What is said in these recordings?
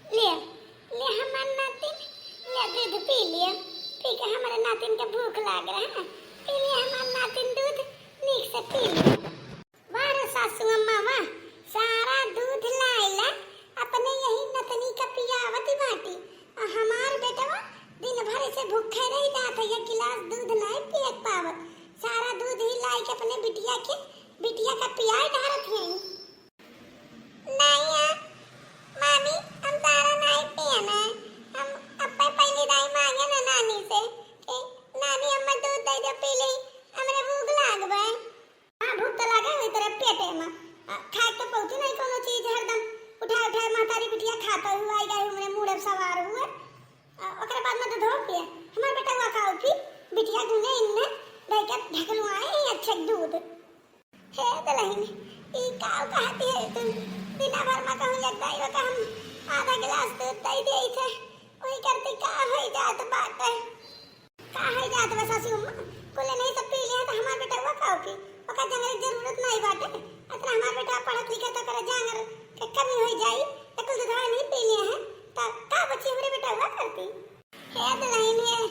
ले ले हमार नातिन, ले दूध पी लिया। पी के हमारे नातिन के भूख लाग रहा है। पी लिया हमार नातिन दूध, नीक से पी लिया। वाह रे सासू अम्मा वाह, सारा दूध लाइला अपने यही नतनी का पियावती बाटी। और हमार बेटवा दिन भर से भूखे रही जात है, एक गिलास दूध नहीं पिए पावत। सारा दूध ही लाई के अपने बिटिया का पियाई ढारत है। नहीं मामी, हम सारा नहीं पिए ना। हम अपने पहले दाई मांगे ना नानी से कि नानी अम्मा दूध दे दो पी ले, हमरे भूख लाग बे। हां भूख तो लागे हुई तेरे पेटे में। खाए तो पहुंची नहीं कोनो चीज, हरदम उठा मातारी बिटिया खाता हुआ आई गई हमरे मुंह सवार हुए। ओकरे बाद में तो धो पिए हमार बेटा हुआ खाओ पी बिटिया गुने इनने दे के ढकलू आए अच्छे दूध। हे दलहिन ई काव कहती है तुम, बिना भर में कहूं एक दाई का हम आधा गिलास दूध दे दे थे, वही करती का होई जात बात है। का होई जात बस सासू अम्मा कोले नहीं तो पी लिया तो हमार बेटा हुआ खाओ पी। ओका जंगरे जरूरत नहीं बाटे, अतना हमार बेटा पढ़त लिखत तो करे जांगर के कमी होई जाई, एकल दूध नहीं पी लिया है तो का बच्ची हमरे बेटा हुआ करती। हे दलहिन है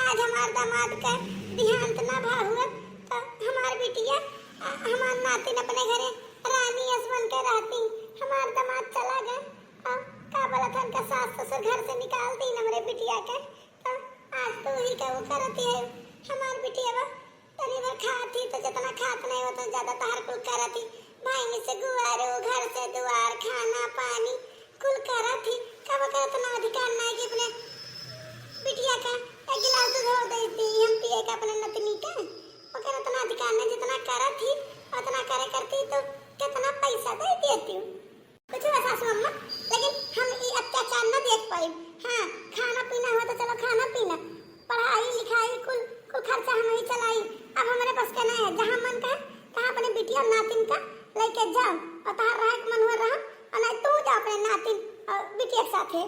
आज हमार दामाद का देहांत ना भा हुआ तो हमार बिटिया हमार नातिन अपने घरे रानी बन के रहती। हमार दामाद चला गया, का बोला था उनका सास ससुर घर से निकाल दी हमरे बिटिया के। तो आज तो ही का वो करती है हमार बिटिया तनी भर खाती तो जितना खात नहीं होता ज्यादा तार कुल करती। भाई में से गुआरो घर से दुआर खाना पानी कुल करती। कब करत ना अधिकार नहीं कि अपने बिटिया का एक गिलास दूध और देती हम पिए का अपने नतनी का। ओकर उतना अधिकार नहीं, जितना करत थी उतना करे करती तो कितना पैसा दे देती हूँ कुछ वैसा अम्मा। लेकिन हम ये अत्याचार न देख पाई। हाँ खाना पीना हो तो चलो खाना पीना, पढ़ाई लिखाई कुल खर्चा हम ही चलाई। अब हमारे पास का नहीं है, जहाँ मन का तहाँ अपने बिटिया और नातिन का लेके जाओ और तहार रहा मन हो रहा और नहीं तू जाओ अपने नातिन और बिटिया के साथ है।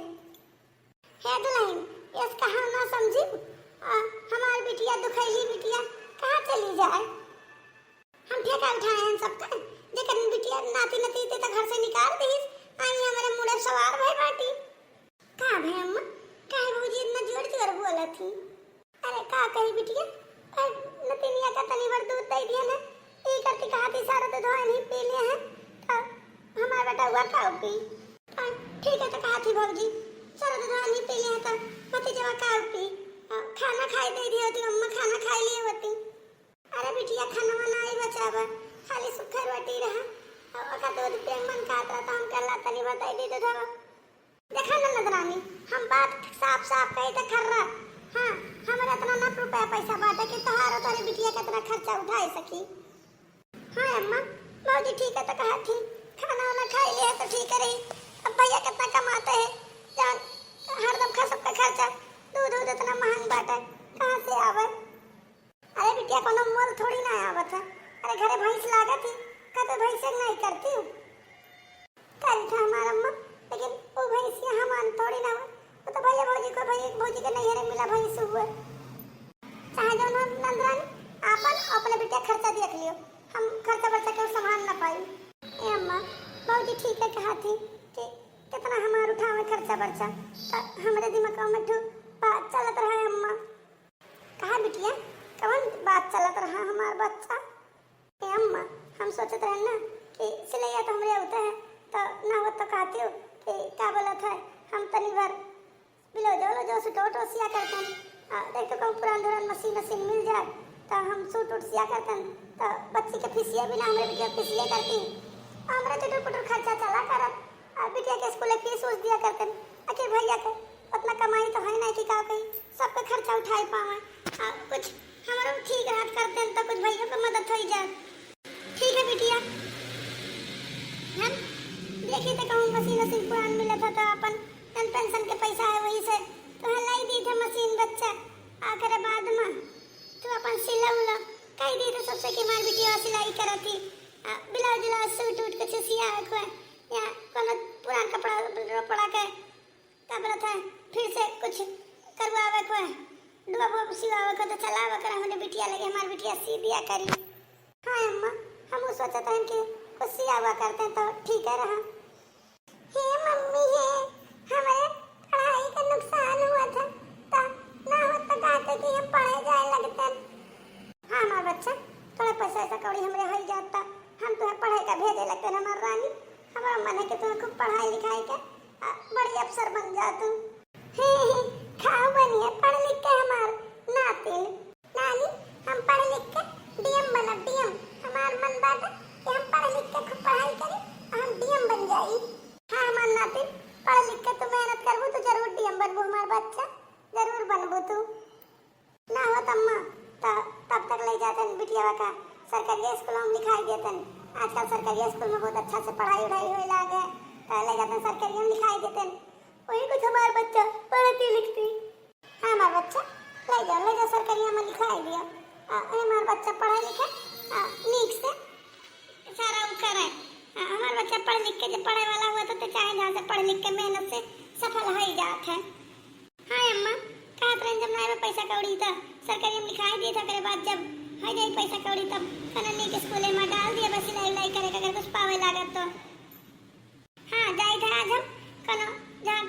हेडलाइन इस कहा ना समझी हमारी बिटिया दुखैली बिटिया कहाँ चली जाए। हम ठेका उठाए हैं सबका, जेकर बिटिया नाती नती ते तो घर से निकाल दी आई हमारे मुड़े सवार भई बाटी। का भाई अम्मा काहे भौजी इतना जोर जोर बोला थी। अरे का कही बिटिया नतीनिया का तनी भर दूध दे दिया ना, ई करती कहा थी सारा दूध नहीं पी लिया है तो हमारा बेटा हुआ खाओ पी। ठीक है तो कहा थी भौजी सारा दूध नहीं पी लिया तो मत जवा खाओ पी, खाना खाई दे दी होती अम्मा, खाना खाई ली होती। अरे बिटिया खाना बनाई बचावा खाली सुखर रोटी रहा ओका दूध पे मन खाता तो हम कल्ला तनी बताई दे दो। देखा ना नदरानी हम बात साफ कही तो खर्रा। हां हमरा इतना ना रुपया पैसा बाटे कि तोहार तारे बिटिया का इतना खर्चा उठाई सकी। हां अम्मा मौजी ठीक है तो कहा थी खाना वाला खाई ले तो ठीक रही। अब भैया कितना कमाते हैं जान हरदम खा सबका खर्चा दूध इतना महंग बाटे कहां से आवे। अरे बिटिया कोनो मोल थोड़ी ना आवत है। अरे घरे भैंस लागत थी कब भैंस नहीं करती हूँ करी था हमारा अम्मा, लेकिन वो भैंस यहाँ मान थोड़ी ना हुआ। वो तो भैया भौजी के नहीं हरे मिला भैंस हुआ। चाहे जो नंदरानी आपन अपने बिटिया खर्चा देख लियो, हम खर्चा बर्चा के संभाल ना पाई। ए अम्मा भौजी ठीक है कहा थी कि कितना हमार उठावे खर्चा बर्चा हमारे दिमाग में ठू बात चलत रहा है। अम्मा कहा बिटिया कौन बात चलत रहा हमार बच्चा। ए अम्मा हम सोचत रहे ना कि सिलैया तो हमरे होता है तो ना हो तो कहती हो कि क्या बोला था हम तनी भर बिलो जो सूट सिया करते हैं। देख तो कहूँ पुरान धुरान मशीन मिल जाए तो हम सूट सिया करते हैं तो बच्ची के फीसिया भी ना हमारे बिटिया फीसिया करती हमारा चटर पुटर खर्चा चला करत बिटिया के स्कूल फीस उस दिया करते आखिर भैया के उतना कमाई तो है नहीं कि का कहीं सबका खर्चा उठाई पावे। कुछ हमारा ठीक रात करते हैं तो कुछ भैया को मदद हो जाए। ठीक है बिटिया हम देखिए तो कहूँ मशीन पुरान मिला था तो अपन पेंशन के पैसा है वही से तो लाई दी था मशीन बच्चा आकर बाद में तो अपन सिला उला कही दी तो सबसे की मार बिटिया सिलाई करती ब्लाउज सूट उठ के सिया रखो या कोनो पुरान कपड़ा पड़ा के का बोला था फिर से कुछ करवावे को डुबा सिवावे को तो चलावे कर हमने बिटिया लगे हमारी बिटिया सी दिया करी। हाँ अम्मा हम सोचते हैं कि कुछ सियावा करते हैं तो ठीक है रहा। हे मम्मी है बड़ी अफसर बन जा तू। खाओ बनिए पढ़ लिख के हमार नातिन नानी हम पढ़ लिख के डीएम बनब डीएम। हमार मन बात कि हम पढ़ लिख के खूब पढ़ाई करी हम डीएम बन जाई। हाँ हमार नातिन पढ़ लिख के तू मेहनत करबू तो जरूर डीएम बनबू हमार बच्चा जरूर बनबू तू। ना हो तम्मा तब तक ले जातन बिटिया का सरकारी स्कूल में लिखाई देतन। आजकल सरकारी स्कूल में बहुत अच्छा से पढ़ाई उढ़ाई होए लागे तो ले जातन सरकारी में लिखाई देतन। वही कुछ हमार बच्चा पढ़ती लिखती। हाँ हमार बच्चा ले जाओ सरकारी में लिखाई दिया। हमार बच्चा पढ़ा लिखे नीक से सारा वो करे। हमार बच्चा पढ़ लिख के जब पढ़े वाला हुआ तो चाहे जहाँ से पढ़ लिख के मेहनत से सफल हो ही जात है। हाँ अम्मा कहा ट्रेन जब नए में पैसा कौड़ी था सरकारी में लिखाई दिया था। बाद जब हो जाए पैसा कौड़ी तब कननी के स्कूल में डाल दिया बस सिलाई करे अगर कुछ पावे लागत तो। हाँ जाए था आज हम कनो जहाँ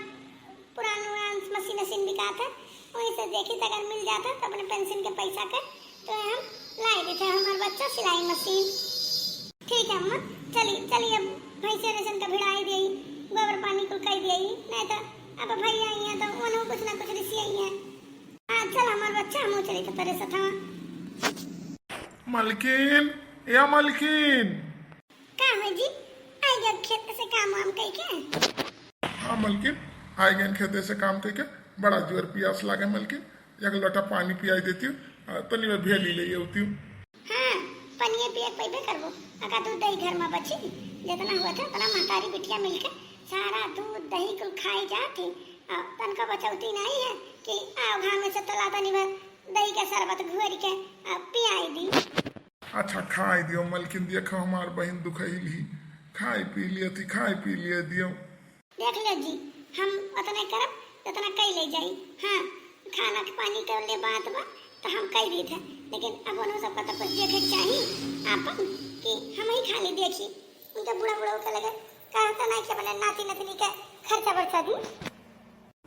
पुराना मशीन बिका था वहीं से देखी तो अगर मिल जाता तो अपने पेंशन के पैसा का तो हम लाई देते हमारे बच्चा सिलाई मशीन। ठीक है अम्मा चलिए अब भैंसे रेशन का भिड़ाई दी गोबर पानी को कह दी नहीं तो अब भैया आई हैं तो उन्होंने कुछ ना कुछ रिसी आई हैं। हाँ चल हमारे बच्चा हम चले तो तेरे साथ। मलकिन या मलकिन का है जी आई गए खेत से काम वाम कह के। हाँ मलकिन आई गए खेते से काम कह के बड़ा जोर प्यास लागे मलकिन एक लोटा पानी पियाई देती हूँ तनी में भेली ले होती हूँ। हाँ पनिए पिया पैबे करबो अगर दूध दही घर में बची जितना हुआ था उतना महतारी बिटिया मिलकर सारा दूध दही कुल खाई जाती। तन का बचौती नहीं है कि आओ घाम में से तला तनी भर दही का शरबत घोर के पियाई दी। अच्छा खाई दियो मलकिन देखो हमार बहन दुखैली खाई पी लिए दियो। देख लो जी हम उतना करब उतना कई ले जाई। हाँ खाना के पानी के ले बात बा तो हम कह दी थे लेकिन अब उन्होंने सबका तो कुछ देखे चाहिए आपन कि हम ही खाली देखी उनका बुढ़ा के लगे कहता नहीं कि अपने नाती नतनी के खर्चा बर्चा दी।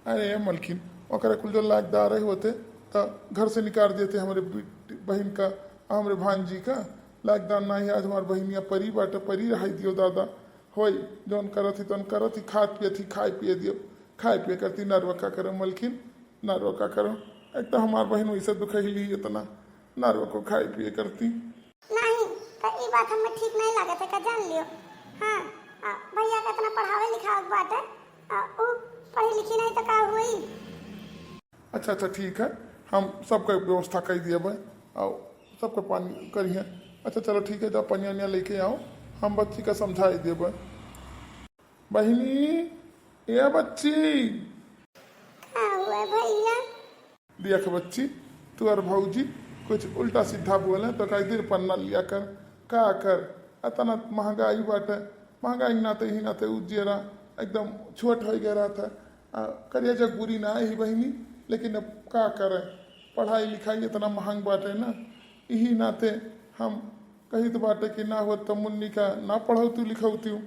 अरे मलकिन ओकरे कुल जो लायकदार होते तो घर से निकाल देते हमारे बहन का हमारे भांजी का लायकदार ना ही आज हमारे बहनिया परी बाटे परी रहाई दियो दादा होई जौन करत ही तौन करत ही खाए पिए दियो खाए पिए करती नरवका करो मलकिन नरवका करो एक तो हमार बहन वैसे दुखैली इतना नरवा को खाए पिए करती नहीं तो ये बात हमें ठीक नहीं लगे थे का जान लियो। हाँ भैया का इतना पढ़ावे लिखावे बात है वो पढ़ी लिखी नहीं तो का हुई। अच्छा ठीक है हम सबका व्यवस्था कर दिए भाई आओ सबका पानी करिए। अच्छा चलो ठीक है जब पनिया लेके आओ हम बच्ची का समझाई दे बहनी ये बच्ची भैया देख बच्ची तू और भौजी कुछ उल्टा सीधा बोले तो कई देर पन्ना लिया कर का कर इतना महंगाई बाटे महंगाई नाते ही नाते उज्जरा एकदम छोट हो गया रहा था करिया जग बुरी ना ही बहनी लेकिन अब का करे पढ़ाई लिखाई इतना महंग बाटे ना यही नाते हम कही तो बाटे कि ना हो तो मुन्नी का ना पढ़ौती लिखौती हूँ।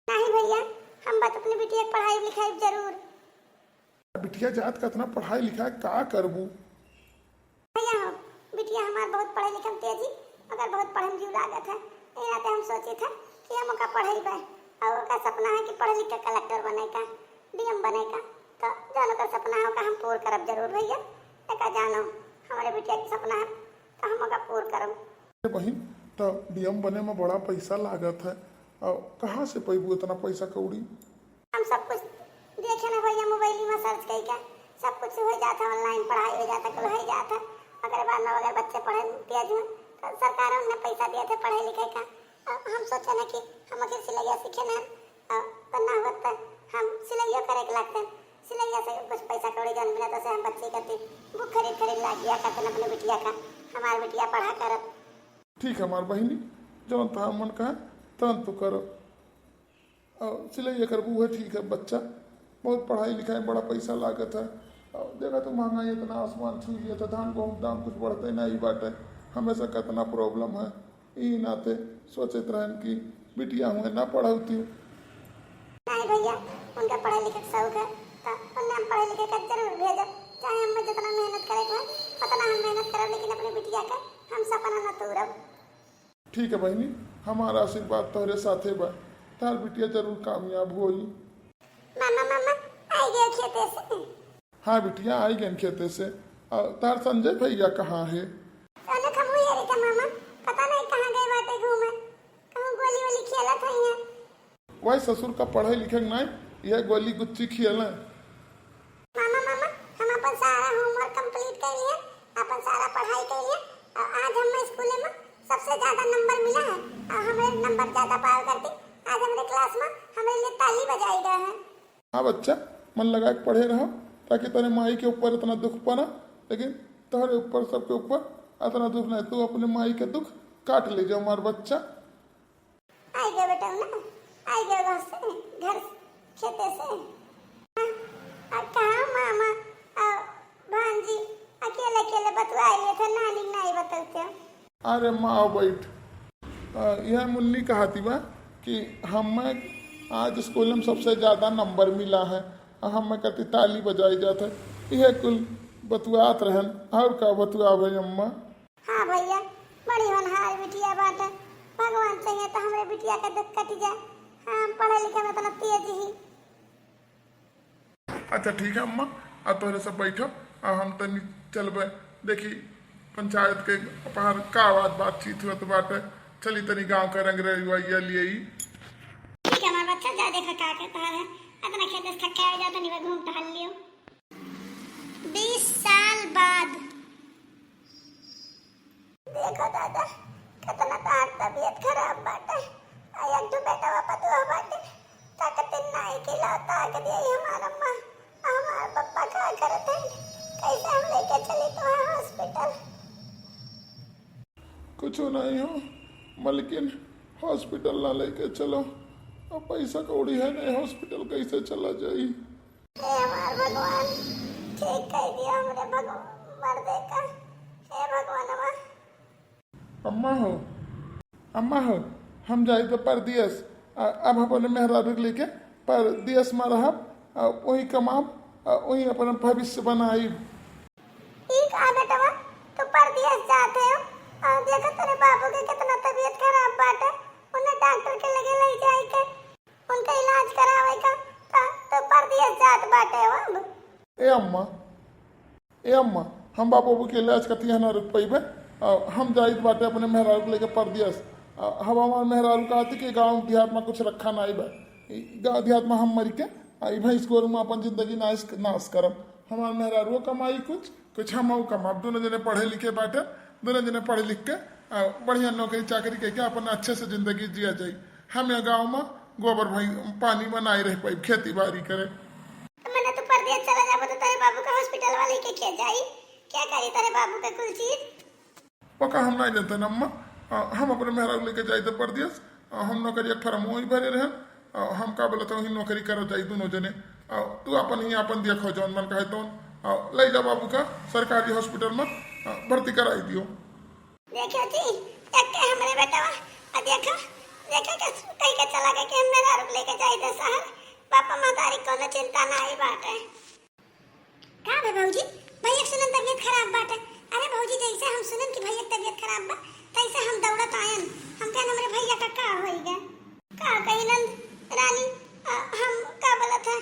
नहीं भैया हम बात अपनी बिटिया पढ़ाई लिखाई जरूर बिटिया जात का इतना पढ़ाई लिखाई का करबू भैया बिटिया हमार बहुत पढ़े लिखे तेजी मगर बहुत पढ़े जीव लागत है ये नाते हम सोचे थे कि हम का पढ़ाई बे और का सपना है कि पढ़ लिख के कलेक्टर बनेगा डीएम बनेगा तो जानो का सपना है का हम पूरा करब जरूर भैया का जानो हमारे बिटिया का सपना है तो हम का पूरा करब। बहन तो डीएम बने में बड़ा पैसा लागत है और कहाँ से पैबू इतना पैसा कौड़ी हम सब कुछ देखे ना भैया मोबाइल में सर्च करके सब कुछ हो जाता ऑनलाइन पढ़ाई हो जाता कल हो जाता अगर बाद में अगर बच्चे पढ़े दिया जो तो सरकार ने पैसा दिया था पढ़ाई लिखाई का हम सोचे ना कि हम अगर सिलैया सीखे ना तो ना होता हम सिलैया करे के लगते सिलैया से कुछ पैसा कौड़ी जन मिला तो से हम बच्चे करते बुक खरीद ला दिया करते अपने बिटिया का हमारी बिटिया पढ़ा कर। ठीक है हमार बहनी जौन तो मन कहा तन तो करो सिलैया करबू है ठीक है बच्चा बहुत पढ़ाई लिखाई बड़ा पैसा लागत है देखा तो महंगाई इतना आसमान छू लिया था धान गेहूँ दाम कुछ बढ़ते नहीं बाटे हमेशा कितना प्रॉब्लम है यही नाते सोचते रहन कि बिटिया हुए ना पढ़ौती हूँ। नहीं भैया उनका पढ़ाई लिखे शौक है तो उन्हें हम पढ़ाई लिखे कर जरूर भेजब चाहे हम जितना मेहनत करे उतना हम मेहनत करब लेकिन अपनी बिटिया का हम सपना न तोड़ब। ठीक है बहनी हमारा आशीर्वाद तोहरे साथे बा तार बिटिया जरूर कामयाब होई। मामा मामा आई गए खेते से। हाँ बिटिया आई गए खेते से। तार संजय भैया कहाँ है? अने खमु यारी का मामा पता नहीं कहाँ गए बाटे घूमे, कहूँ गोली वोली खेलत है यहाँ। वही ससुर का पढ़े लिखे नहीं, यह गोली गुच्ची खेल। मामा मामा हम अपन सारा होमवर्क कंप्लीट कर लिए, अपन सारा पढ़ाई कर लिए और आज हम स्कूल में सबसे ज्यादा नंबर मिला है और हमें नंबर ज्यादा पार करते। आज हमारे क्लास में हमारे लिए ताली बजाई गए हैं। हाँ बच्चा मन लगा के पढ़े रहो ताकि तेरे माई के ऊपर इतना दुख पड़ा, लेकिन तुम्हारे ऊपर सबके ऊपर इतना दुख नहीं। तू अपने माई के दुख काट ले जाओ हमारा बच्चा। आई गए बेटा ना, आई गए घर से, घर खेते से। और कहाँ मामा और भांजी अकेले अकेले बतवाए लिए थे, नानी नहीं बतलते। अरे माँ बैठ, यह मुन्नी कहा थी बा कि हमें आज स्कूल में सबसे ज़्यादा नंबर मिला है और हमें कहती ताली बजाई जाते। यह कुल बतुआत रहन और का बतुआ भाई अम्मा। हाँ भैया बड़ी होनहार बिटिया बात है, भगवान चाहिए तो हमारे बिटिया का दुख कट जाए। हाँ पढ़े लिखे में तो तेज ही। अच्छा ठीक है अम्मा, अब तोरे सब बैठो और हम तनी चलबे देखी पंचायत के पार का बातचीत हुआ तो बाटे। चली तनी गांव का रंग रवैया लिए ही। ठीक है हमारा बच्चा जा देखा क्या कहता है, इतना खेत से थक के आ जाता नहीं, घूम टहल लियो। 20 साल बाद देखो दादा कितना तार तबीयत खराब बाटे। आया तो बेटा वापा तो बाटे ताकत नहीं खिलाता के दिए हमारा माँ हमारा पापा क्या करते हैं, कैसे हम लेके चले तो हॉस्पिटल। कुछ नहीं हो मलकिन, हॉस्पिटल ना लेके चलो, अब पैसा कौड़ी है नहीं, हॉस्पिटल कैसे चला जाई। हे हमार भगवान ठीक कह दिया हमरे भगवान मर्दे का। हे भगवान अम्मा हो, अम्मा हो, हम जाए तो परदेश, अब अपने मेहरारू लेके परदेश में रहब, वही कमाब, वही अपना भविष्य बनाई। ठीक है बेटा तो परदेश जाते हो और देखो तेरे बाबू के कितना तबीयत खराब बाटे, उन्हें डॉक्टर के लगे ले जाए के उनका इलाज करावे का तो परदेश जात बाटे हो। अब ए अम्मा हम बाबू के इलाज कती ना रुक पैबे, हम जाइत बाटे अपने मेहरारू लेके परदेश। हम हमारे मेहरारू कहती कि गाँव देहात में कुछ रखा नहीं बा, गाँव देहात में हम मर के भैंस गोरू में अपन जिंदगी नाश करम। हमारे मेहरारू कमाई कुछ हम कमाब, दोनों जने पढ़े लिखे बाटे, दोनों जने पढ़े लिख के बढ़िया नौकरी चाकरी करके अपन अच्छे से जिंदगी जिया जाए। हम यहाँ गाँव में गोबर भाई पानी में नहीं रह पाई, खेती बाड़ी करे। तो मैंने तो परदेश चला जाबो तो तेरे बाबू का हॉस्पिटल वाले के क्या जाई, क्या करी तेरे बाबू का कुल चीज। पक्का हम नहीं जानते न अम्मा, हम अपने मेहरारू लेके जाए तो परदेश, हम नौकरी फर्म वही भरे रहे, हम का बोला तो वही नौकरी करो जाए दोनों जने। तू अपन ही अपन देखो जौन मन कहे तो ले जा बाबू का सरकारी हॉस्पिटल में भर्ती कराई दियो। देखो जी एक हमारे बेटा और देखो कहीं का चला गया कि हम मेहरारू लेके जाए तो शहर, पापा महतारी कोनो चिंता ना आई बाटे। का बे भौजी भैया सुनन तबीयत खराब बाटे। अरे भौजी जैसे हम सुनन कि भैया तबीयत खराब बा तैसे हम दौड़त आयन, हम कहन हमरे भैया का होइगा का कही नंद रानी। हम का बोलत है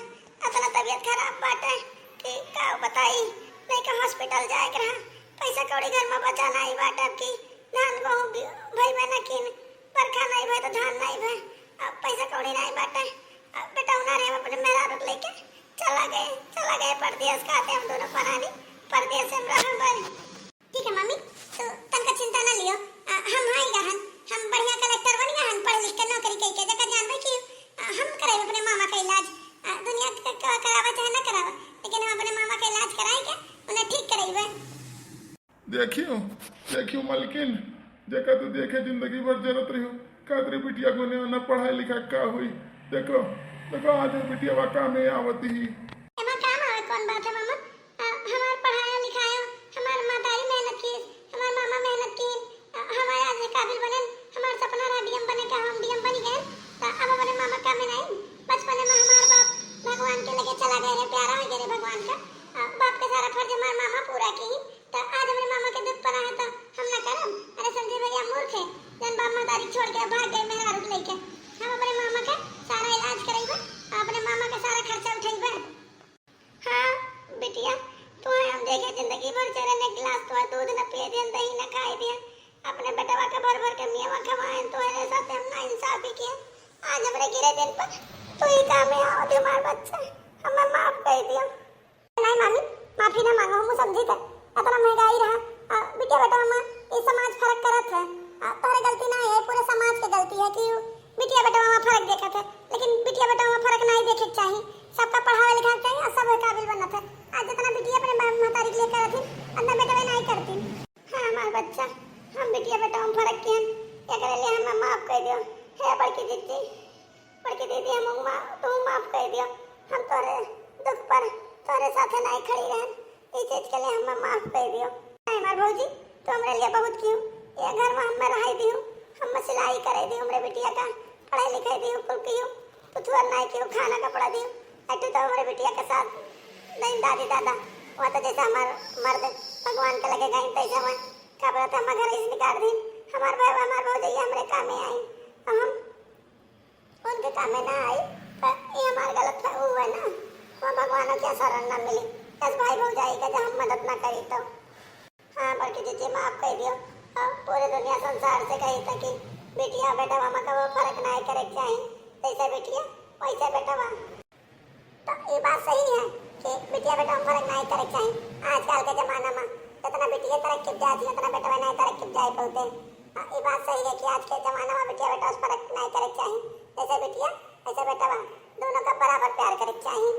इतना तबीयत खराब बाटे कि का बताई, नहीं का हॉस्पिटल जाए के रहा, पैसा कौड़ी घर में बचा नहीं बाटे की, धान गेहूं भाई में न किन, बरखा नहीं भाई तो धान नहीं भाई, अब पैसा कौड़ी नहीं बाटे। बेटा उन्हें हम अपने मेहरारू लेके चला गए परदेश का, हम दोनों परानी परदेश में रह। ठीक है मम्मी तो तनका चिंता ना लियो, हम हाई गहन, हम बढ़िया कलेक्टर बन गहन, पढ़ लिख के नौकरी करके जगह जानबे कि हम कराए अपने मामा का इलाज। दुनिया का करावा चाहे ना करावा, लेकिन हम अपने मामा का इलाज कराए के उन्हें ठीक कराइबे। देखियो मलकिन, जेका तो देखे जिंदगी भर जरूरत रही हो, कादरी बिटिया को ने पढ़ाई लिखा का हुई। देखो आज बिटिया वा काम में आवती ही। एमा काम आवे कौन बात है मामा, हमार पढ़ाया लिखाया, हमार मातारी मेहनत की, हमार मामा मेहनत की, हमारे आज काबिल बने, हमार सपना रहा डीएम बने का, हम डीएम बनी गए। तो अब हमारे मामा काम में नहीं, बचपन में हमार बाप भगवान के लगे चला गए रे, प्यारा हो गए रे भगवान का, बाप का सारा फर्ज हमार मामा पूरा की। तो आज हमारे मामा के दुख पर आए तो हम ना करम। अरे संजय भैया मूर्ख है, जन बाप मातारी छोड़ के भाग गए मेहरारू लेके। हम अपने मामा का सारा इलाज कराइबे, अपने मामा का सारा खर्चा उठाइबे। दियन दही ना खाई दियन अपने बेटवा के भर भर के मियावा खवाएं तो है साथ हम ना इंसाफी किया आज हमरे गिरे दिन पर तू ही काम में आओ दे मार बच्चा हमें माफ कर दियो नहीं मामी माफी ना मांगो हम समझी त इतना महंगाई रहा बिटिया बेटा मां ये समाज फर्क करत है तोरे गलती ना है पूरे समाज के गलती है कि बिटिया बेटा मां फर्क देखत है लेकिन बिटिया बेटा मां फर्क नहीं देखे चाहिए सबका पढ़ावे लिखावे चाहिए और सब काबिल बनत है आज जितना बिटिया अपने महतारी के लिए करत है अन्ना बेटा नहीं करती हां हमार बच्चा हम बिटिया बेटा में फर्क कियन क्या करे ले हमें माफ कर दियो हे बड़की दीदी हम मां तू माफ कर दियो हम तोरे दुख पर तोरे साथे नहीं खड़ी रहन ई चीज के लिए हमें माफ कर दियो नहीं मार भौजी तो हमरे लिए बहुत क्यों ये घर में हम रहाई दियो हम सिलाई करे दियो हमरे बिटिया का पढ़ाई लिखाई दियो कुल कियो तो तुअर नहीं कियो खाना कपड़ा दियो ऐसे तो हमरे बिटिया के साथ नहीं दादी दादा वो तो जैसा हमार मर्द भगवान के लगे गई तैसे हम का बात हम घर इस निकाल दिन हमार भाई हमार भौजी हमरे काम में आई हम उनके काम में ना आई पर ये हमार गलत हुआ ना वो भगवान को क्या शरण ना मिली बस भाई भौजाई का जब हम मदद ना करी तो हाँ बल्कि जीजी माफ कर दियो पूरे दुनिया संसार से कही था कि बेटिया बेटा मामा का वो फर्क नहीं करे चाहिए जैसे बेटिया वैसे बेटा तो ये बात सही है कि बेटिया बेटा में फर्क नहीं करे चाहिए आजकल के जमाना में जितना बेटिया तरक्की जाती उतना बेटा नहीं तरक्की जाए बोलते ये बात सही है कि आज के जमाना में बेटिया बेटा फर्क नहीं करे चाहिए जैसे बेटिया ऐसे बेटा दोनों का बराबर प्यार करे चाहिए